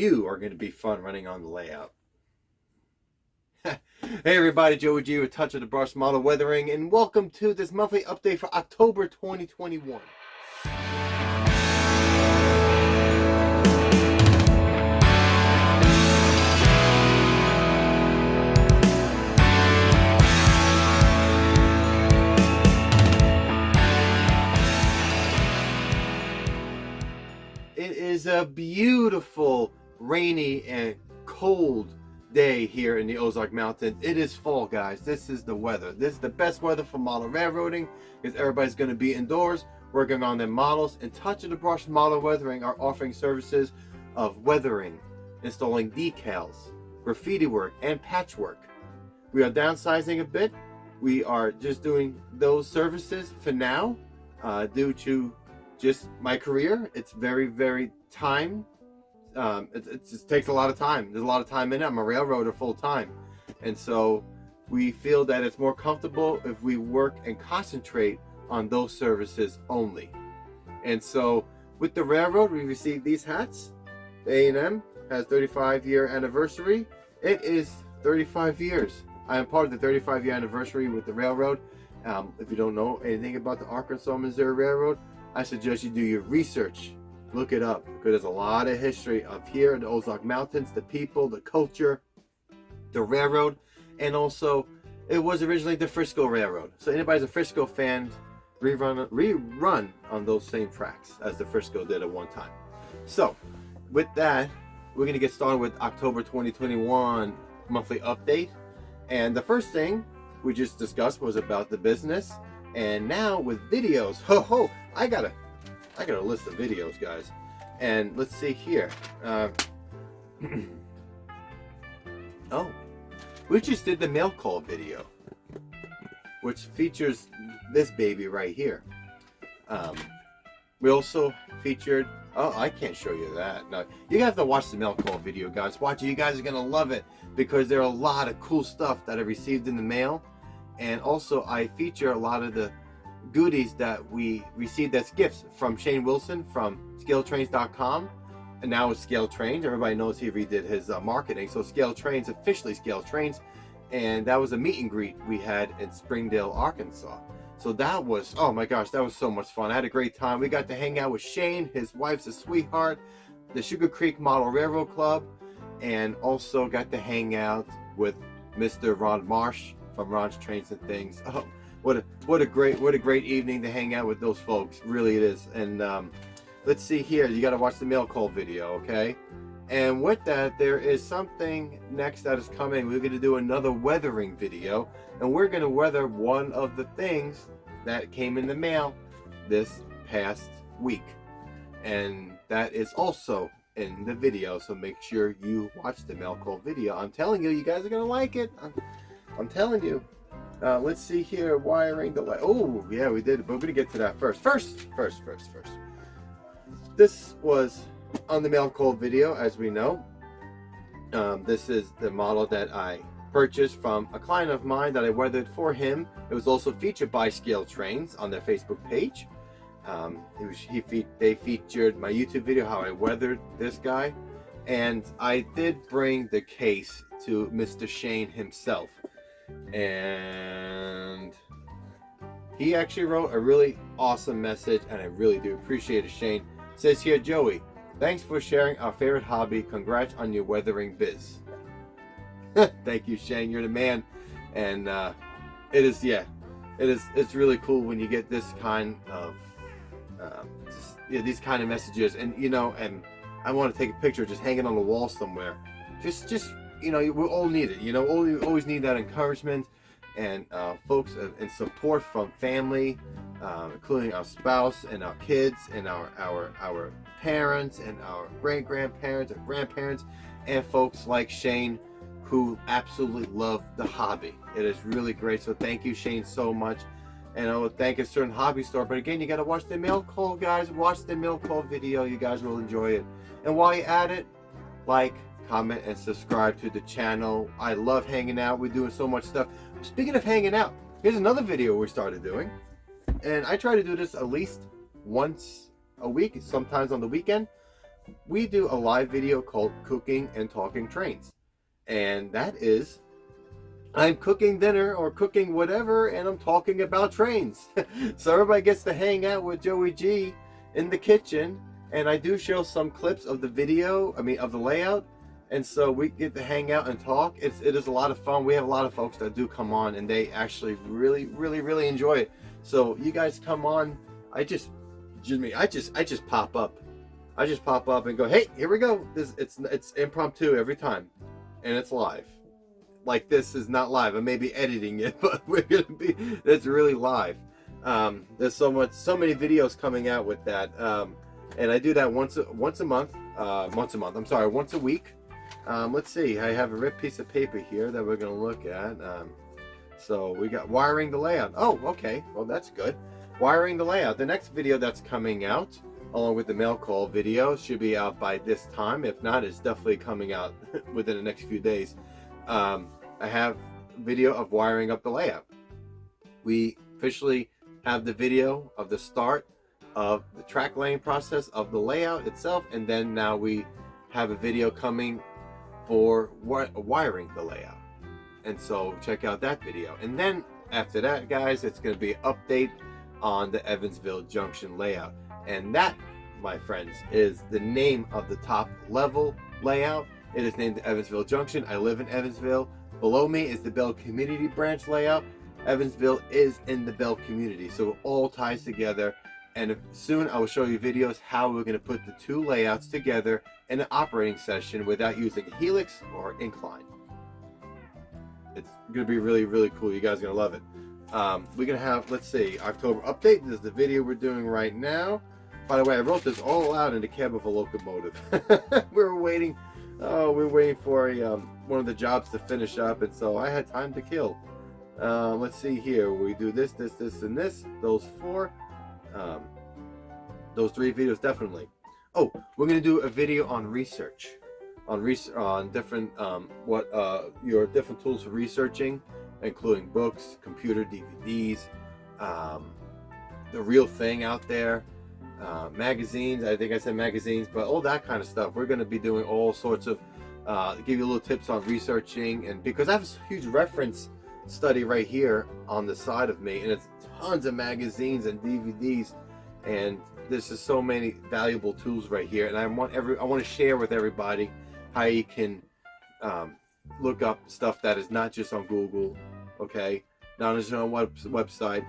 you are going to be fun running on the layout. Hey everybody, Joey G with Touch of the Brush Model Weathering, and welcome to this monthly update for October 2021. It is a beautiful, rainy, and cold day here in the Ozark Mountains. It is fall, guys. This is the weather. This is the best weather for model railroading because everybody's going to be indoors working on their models. And Touch of the Brush Model Weathering are offering services of weathering, installing decals, graffiti work, and patchwork. We are downsizing a bit. We are just doing those services for now due to just my career. It's very time. It just takes a lot of time. There's a lot of time in it. I'm a railroader full time. And so we feel that it's more comfortable if we work and concentrate on those services only. And so with the railroad, we received these hats. The A&M has 35-year anniversary. It is 35 years. I am part of the 35-year anniversary with the railroad. If you don't know anything about the Arkansas-Missouri Railroad, I suggest you do your research. Look it up, because there's a lot of history of here in the Ozark Mountains, the people, the culture, the railroad, and also it was originally the Frisco Railroad. So anybody's a Frisco fan, rerun on those same tracks as the Frisco did at one time. So with that, we're going to get started with October 2021 monthly update. And the first thing we just discussed was about the business. And now with videos, I got a list of videos, guys. And let's see here. Oh, we just did the mail call video, which features this baby right here. We also featured, oh, I can't show you that. No, you have to watch the mail call video, guys. Watch it. You guys are gonna love it because there are a lot of cool stuff that I received in the mail. And also I feature a lot of the goodies that we received as gifts from Shane Wilson from ScaleTrains.com, and now it's Scale Trains. Everybody knows he redid his marketing, so Scale Trains, officially Scale Trains, and that was a meet and greet we had in Springdale, Arkansas. So that was, oh my gosh, that was so much fun. I had a great time. We got to hang out with Shane. His wife's a sweetheart, the Sugar Creek Model Railroad Club, and also got to hang out with Mr. Ron Marsh from Ron's Trains and Things. Oh, what a great evening to hang out with those folks. Really it is. And let's see here. You got to watch the mail call video, okay? And with that, there is something next that is coming. We're going to do another weathering video, and we're going to weather one of the things that came in the mail this past week, and that is also in the video. So make sure you watch the mail call video. I'm telling you, you guys are going to like it. I'm telling you. Let's see here, wiring the light. Oh, yeah, we did, but we're gonna get to that first. First. This was on the mail call video, as we know. This is the model that I purchased from a client of mine that I weathered for him. It was also featured by Scale Trains on their Facebook page. They featured my YouTube video, how I weathered this guy. And I did bring the case to Mr. Shane himself. And he actually wrote a really awesome message, and I really do appreciate it. Shane says here, Joey, thanks for sharing our favorite hobby. Congrats on your weathering biz. Thank you, Shane. You're the man. And it's really cool when you get this kind of these kind of messages. And and I want to take a picture, just hanging on the wall somewhere. Just we all need it. We always need that encouragement and folks and support from family, including our spouse and our kids and our parents and our great-grandparents and grandparents, and folks like Shane who absolutely love the hobby. It is really great. So thank you, Shane, so much. And I would thank a certain hobby store. But again, you got to watch the mail call, guys. Watch the mail call video. You guys will enjoy it. And while you're at it, like, comment, and subscribe to the channel. I love hanging out. We're doing so much stuff. Speaking of hanging out, here's another video we started doing. And I try to do this at least once a week, sometimes on the weekend. we do a live video called Cooking and Talking Trains. And that is, I'm cooking dinner or cooking whatever, and I'm talking about trains. So everybody gets to hang out with Joey G in the kitchen. And I do show some clips of the video, of the layout. And so we get to hang out and talk. It is a lot of fun. We have a lot of folks that do come on, and they actually really, really, really enjoy it. So you guys come on. I just pop up. I just pop up and go, hey, here we go. It's impromptu every time, and it's live. Like, this is not live. I may be editing it, but it's really live. There's so many videos coming out with that, and I do that once a week. Let's see. I have a ripped piece of paper here that we're going to look at. So we got wiring the layout. Oh, okay. Well, that's good. Wiring the layout. The next video that's coming out, along with the mail call video, should be out by this time. If not, it's definitely coming out within the next few days. I have video of wiring up the layout. We officially have the video of the start of the track laying process of the layout itself, and then now we have a video coming for wiring the layout. And so check out that video. And then after that, guys, it's going to be an update on the Evansville Junction layout. And that, my friends, is the name of the top level layout. It is named the Evansville Junction. I live in Evansville. Below me is the Bell Community Branch layout. Evansville is in the Bell community, so it all ties together. And soon I will show you videos how we're going to put the two layouts together in an operating session without using a helix or incline. It's going to be really, really cool. You guys are going to love it. We're going to have, let's see, October update. This is the video we're doing right now. By the way, I wrote this all out in the cab of a locomotive. We're waiting for one of the jobs to finish up, and so I had time to kill. Let's see here. We do this, and this. Those four. Those three videos definitely. Oh, we're gonna do a video on research, on different your different tools for researching, including books, computer DVDs, the real thing out there, magazines. I think I said magazines, but all that kind of stuff. We're gonna be doing all sorts of give you little tips on researching, and because I have a huge reference study right here on the side of me, and it's tons of magazines and DVDs, and there's just so many valuable tools right here. And I want to share with everybody how you can look up stuff that is not just on Google, okay, not just on a website.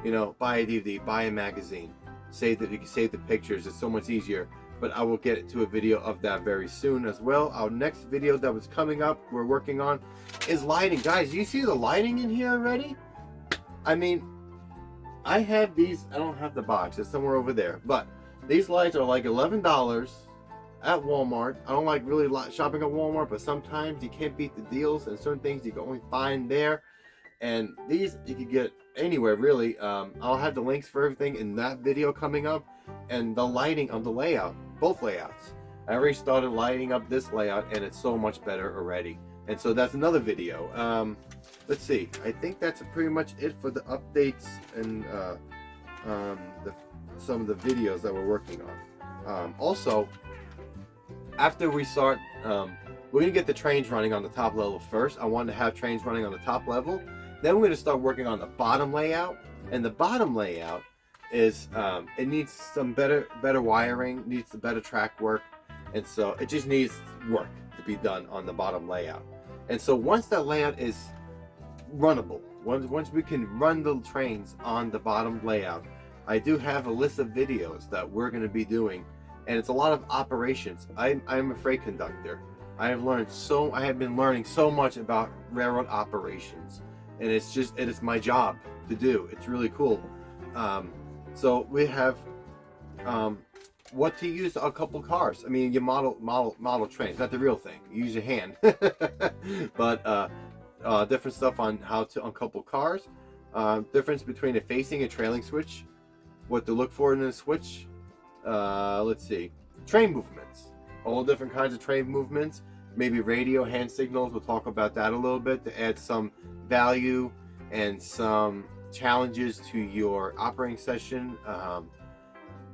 You know, buy a DVD, buy a magazine, save that. You can save the pictures. It's so much easier. But I will get to a video of that very soon as well. Our next video that was coming up, we're working on, is lighting. Guys, you see the lighting in here already? I mean, I have these. I don't have the box. It's somewhere over there. But these lights are like $11 at Walmart. I don't like really shopping at Walmart, but sometimes you can't beat the deals, and certain things you can only find there. And these you can get anywhere, really. I'll have the links for everything in that video coming up, and the lighting of the layout, both layouts. I already started lighting up this layout, and it's so much better already. And so that's another video. Let's see. I think that's pretty much it for the updates and some of the videos that we're working on. Also, after we start, we're gonna get the trains running on the top level first. I want to have trains running on the top level. Then we're going to start working on the bottom layout, and the bottom layout is it needs some better wiring, needs the better track work, and so it just needs work to be done on the bottom layout. And so once that layout is runnable, once we can run the trains on the bottom layout, I do have a list of videos that we're going to be doing, and it's a lot of operations. I'm a freight conductor. I have been learning so much about railroad operations. And it is my job to do. It's really cool. So we have what to use to uncouple cars. I mean, you model trains, not the real thing. You use your hand. But different stuff on how to uncouple cars. Difference between a facing and trailing switch. What to look for in a switch. Let's see. Train movements. All different kinds of train movements. Maybe radio, hand signals. We'll talk about that a little bit to add some value and some challenges to your operating session.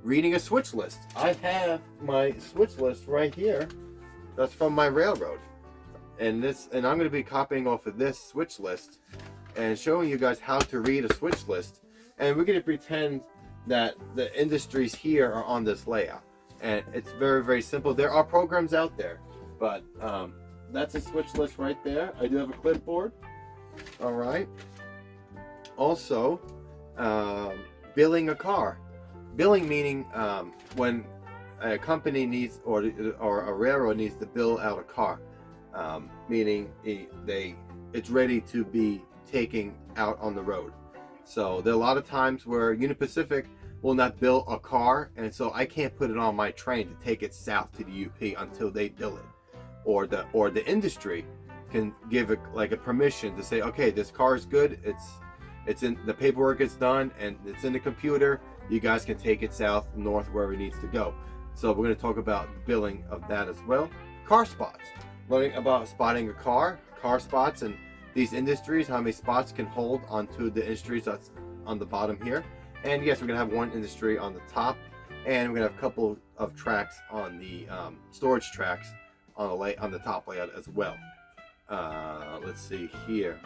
reading a switch list. I have my switch list right here. That's from my railroad. And I'm going to be copying off of this switch list and showing you guys how to read a switch list. And we're going to pretend that the industries here are on this layout. And it's very, very simple. There are programs out there, but that's a switch list right there. I do have a clipboard. All right. Also, billing a car. Billing meaning when a company needs or a railroad needs to bill out a car, meaning it's ready to be taken out on the road. So there are a lot of times where Union Pacific will not bill a car, and so I can't put it on my train to take it south to the UP until they bill it, or the industry can give it like a permission to say, okay, this car is good, it's in the paperwork, is done, and it's in the computer. You guys can take it south, north, wherever it needs to go. So we're going to talk about the billing of that as well. Car spots, learning about spotting a car spots, and these industries, how many spots can hold onto the industries that's on the bottom here. And yes, we're going to have one industry on the top, and we're going to have a couple of tracks on the storage tracks on the top layout as well. Let's see here.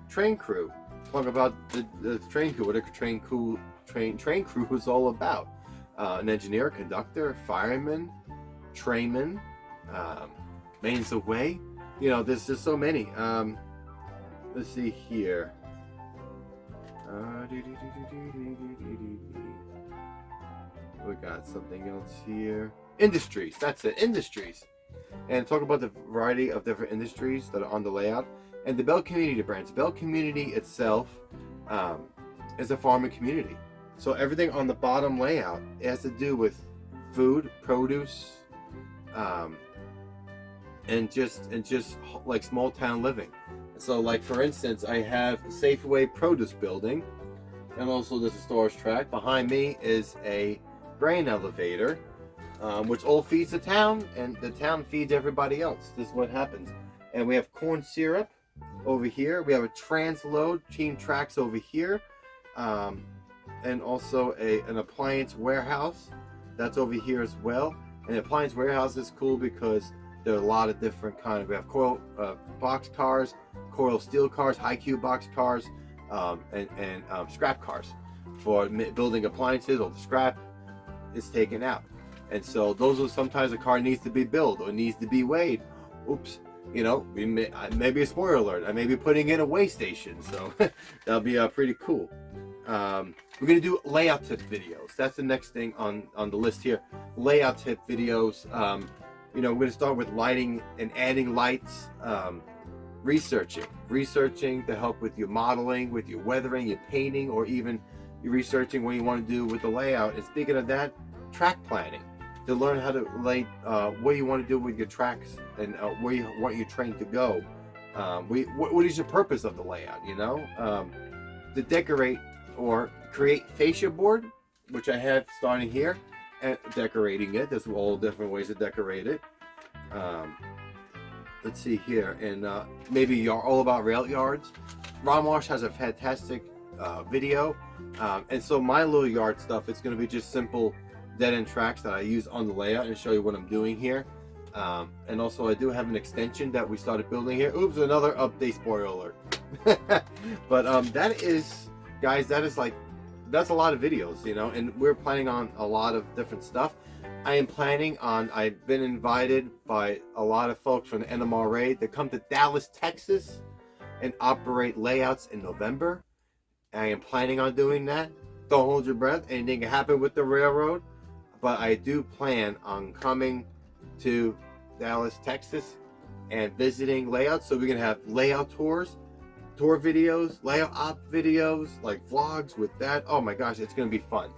Train crew. Talk about the train crew, what a train crew is all about. An engineer, conductor, fireman, trainman, mains away. You know, there's just so many. Let's see here. We got something else here. Industries. That's it. Industries. And talk about the variety of different industries that are on the layout. And the Bell Community branch. Bell Community itself is a farming community. So everything on the bottom layout has to do with food, produce, and just like small town living. So like for instance, I have Safeway Produce Building, and also there's a storage track. Behind me is a grain elevator, which all feeds the town, and the town feeds everybody else. This is what happens. And we have corn syrup over here. We have a transload team tracks over here, and also an appliance warehouse that's over here as well. And the appliance warehouse is cool because there are a lot of different kinds. We have coil box cars, coil steel cars, high cube box cars, and scrap cars for building appliances. Or the scrap is taken out, and so those are sometimes a car needs to be built or needs to be weighed. Oops. You know, maybe a spoiler alert. I may be putting in a weigh station, so that'll be pretty cool. We're gonna do layout tip videos. That's the next thing on the list here. Layout tip videos. You know, we're gonna start with lighting and adding lights. Researching to help with your modeling, with your weathering, your painting, or even you're researching what you want to do with the layout. And speaking of that, track planning. To learn how to lay what you want to do with your tracks and where you want your train to go. What is your purpose of the layout, you know? To decorate or create fascia board, which I have starting here, and decorating it. There's all different ways to decorate it. Let's see here, and maybe you're all about rail yards. Ron Marsh has a fantastic video, and so my little yard stuff, it's going to be just simple dead end tracks that I use on the layout and show you what I'm doing here. And also I do have an extension that we started building here. Oops, another update, spoiler alert. But that is, guys, that's a lot of videos, you know, and we're planning on a lot of different stuff. I've been invited by a lot of folks from the NMRA to come to Dallas, Texas and operate layouts in November. I am planning on doing that. Don't hold your breath. Anything can happen with the railroad. But I do plan on coming to Dallas, Texas and visiting layouts. So we're going to have layout tours, tour videos, layout op videos, like vlogs with that. Oh my gosh, it's going to be fun.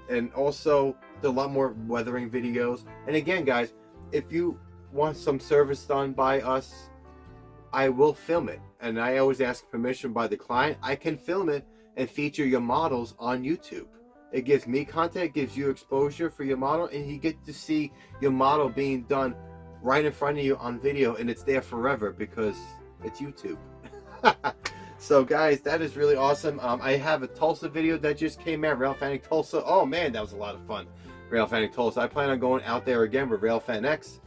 And also a lot more weathering videos. And again, guys, if you want some service done by us, I will film it. And I always ask permission by the client. I can film it and feature your models on YouTube. It gives me content, it gives you exposure for your model, and you get to see your model being done right in front of you on video, and it's there forever because it's YouTube. So guys, that is really awesome. I have a Tulsa video that just came out, Rail Fanning Tulsa. Oh man, that was a lot of fun. Rail Fanning Tulsa. I plan on going out there again with Rail Fan X.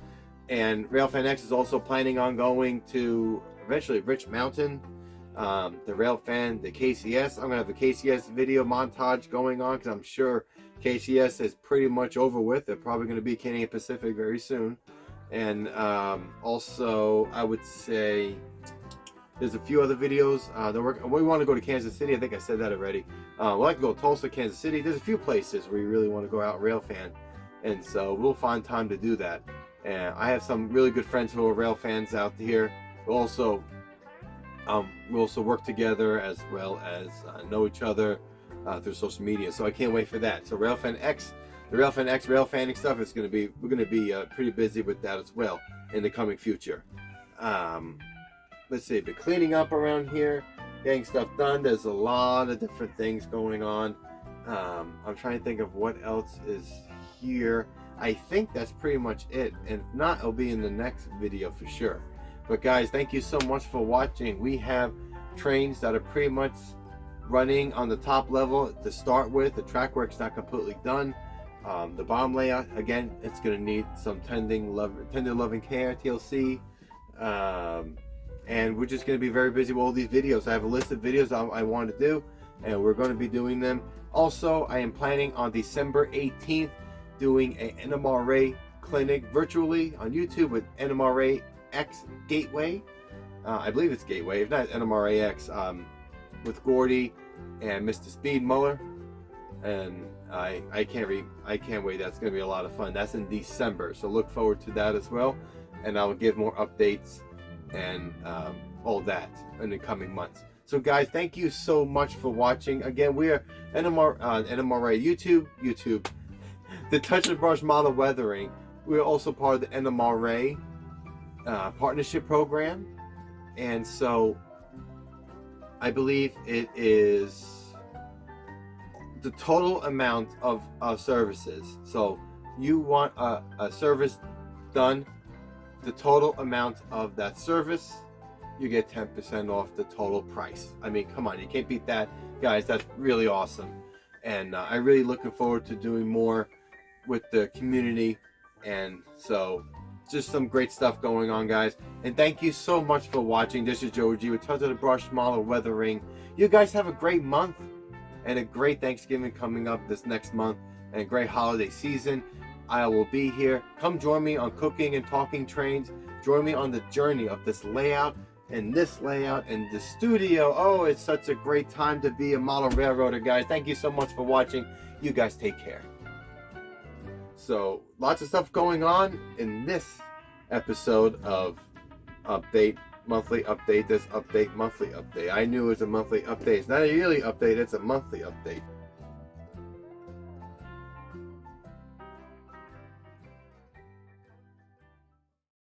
And Rail Fan X is also planning on going to eventually Rich Mountain, the Rail Fan, the KCS. I'm going to have a KCS video montage going on because I'm sure KCS is pretty much over with. They're probably going to be Canadian Pacific very soon. And also, I would say there's a few other videos. We want to go to Kansas City. I think I said that already. We'd like to go to Tulsa, Kansas City. There's a few places where you really want to go out Rail Fan. And so we'll find time to do that. And I have some really good friends who are rail fans out here. We also work together as well as know each other through social media. So I can't wait for that. So Rail Fan X, the Rail Fan X rail fanning stuff is we're going to be pretty busy with that as well in the coming future. Let's see, but cleaning up around here, getting stuff done. There's a lot of different things going on. I'm trying to think of what else is here. I think that's pretty much it, and if not, it'll be in the next video for sure. But guys, thank you so much for watching. We have trains that are pretty much running on the top level to start with. The track work's not completely done. The bottom layout, again, it's going to need some tender loving care, TLC, and we're just going to be very busy with all these videos. I have a list of videos I want to do, and we're going to be doing them. Also, I am planning on December 18th doing an NMRA clinic virtually on YouTube with NMRA X Gateway. I believe it's Gateway, if not NMRA X, with Gordy and Mr. Speed Muller. And I can't wait. That's going to be a lot of fun. That's in December, so look forward to that as well. And I will give more updates and all that in the coming months. So guys, thank you so much for watching. Again, we are NMRA YouTube. The Touch and Brush Model Weathering. We are also part of the NMRA partnership program, and so I believe it is the total amount of services. So you want a service done, the total amount of that service, you get 10% off the total price. I mean, come on, you can't beat that, guys. That's really awesome, and I'm really looking forward to doing more with the community. And so just some great stuff going on, guys. And thank you so much for watching. This is Joe G with Touch of the Brush Model Weathering. You guys have a great month and a great Thanksgiving coming up this next month, and a great holiday season. I will be here. Come join me on Cooking and Talking Trains. Join me on the journey of this layout and this layout and the studio. Oh, it's such a great time to be a model railroader, guys. Thank you so much for watching. You guys take care. So lots of stuff going on in this episode of Update Monthly Update. This Update Monthly Update. I knew it was a monthly update. It's not a yearly update, it's a monthly update.